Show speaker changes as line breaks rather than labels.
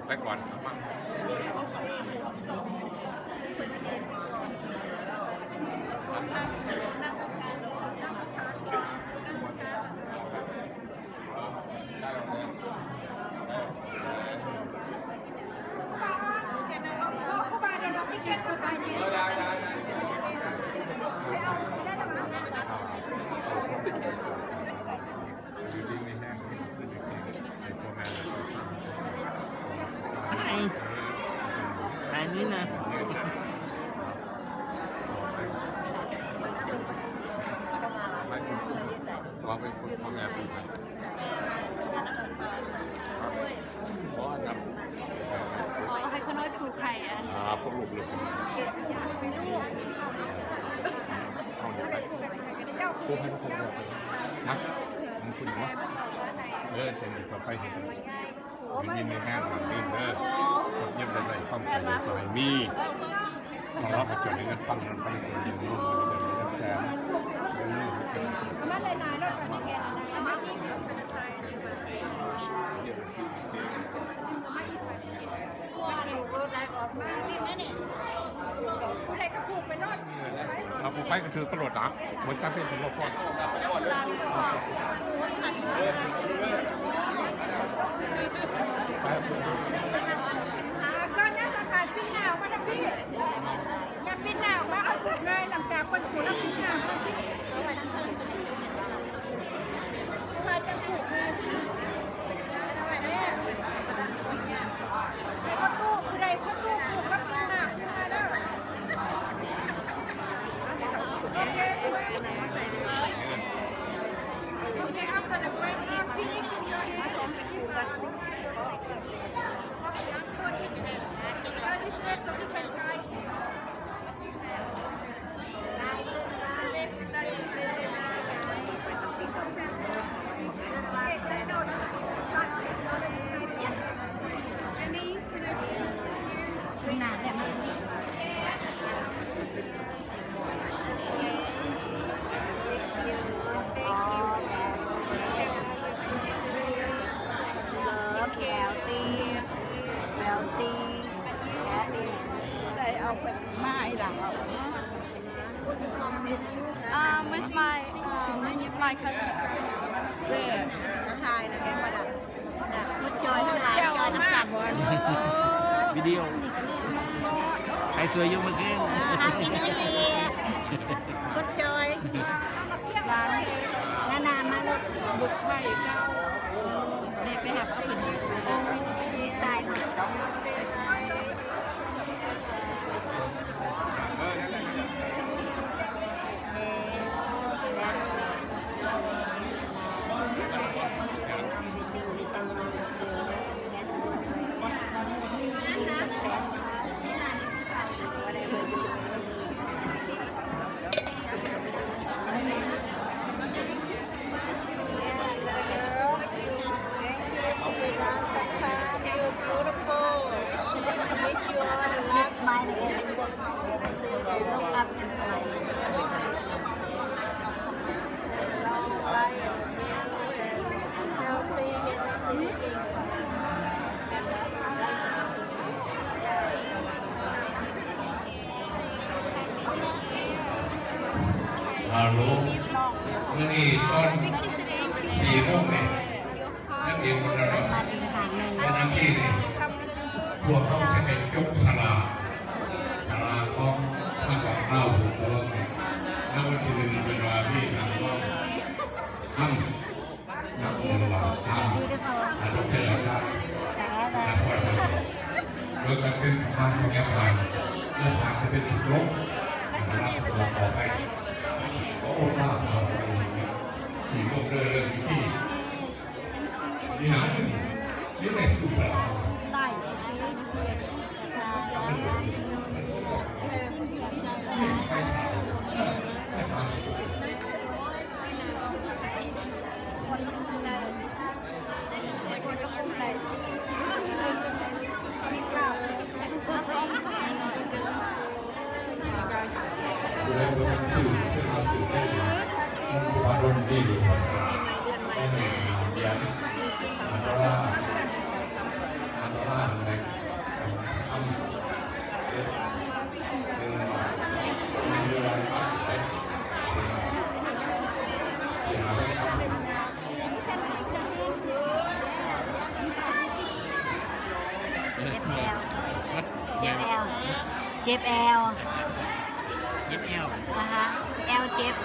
แต่ก่อนมั่ง
อันนี้นะ
ว่าเป็นคนพ่อแม่เป็นคนเพราะอันนั้น
ให้เขาน้อยปลูกไข่อัน
พวกลูกผู้ให้เขาบอกนะมันคุณว่าจะมีความไปเห็นยิ้มในห้างหลังนี้ยิ้มได้ความใจสวยมีของเราจดในเงินฟังนั้นไปคนยิ้มรู้แซม
มาเลยนายรถไฟแกสมัครผู้ใดก็ผูกไปรถ
เราผู้ไปก็ถือกระโดดนะเหมือนกันเป็นถึงเราก่อน
ซ่อนหน้าสถานพี่หนาวมานะพี่อย่าพี่หนาวมาเอาจากเงยหลังจากคนผูกแล้วพี่หนาวมาจะผูกเลยพ่อตู้คือใดพ่อตู้ผูกแล้วพี่หนาวมาเด้อโอเคเอากระดับไว้ที่พี่นี่คือเยอะผสมกันอยู่กันThis way so we can try. Jenny, can I do? Nah, that might be. Healthy. ได้เอาเป็นไม้หลัง
with my cousin.
เว้ยทายนะแกมาดับมันจอยเลยจอยน้ำกับบอล
วิดีโอใครสวยอยู่เมื่อกี้
หักกินให้ดีมันจอยร้านนานามาลูกบุกไข่เก้าเด็กไปหับก็ผิดดีไซน์
ฮัลโหลมื่อนี้ตอน4 โมงเนี่ยนักเรียนคนละเราในหน้าที่นี่พวกเขาจะเป็นยกสลาของท่านบอกเล่าตลอดเนี่ยแล้ววันที่1เป็นเวลาที่ทางว่าทำนักเรียนเราทำดร.ครับและพอโดยการเป็นทางของแกผ่านและผ่านจะเป็นสุรบนะครับต่อไปโอ้ล่าเราสี่โมงเรื่องที่นี่นะนี่แหละคือเราดูแลคนชื่อเป็นความสื่อได้มีความร่วมดีได้ในยันอันตราใน
เจ็บแอล
เจ็บแอล
เจ็บแอล
เจ็บแอล
นะคะแอลเจ็บ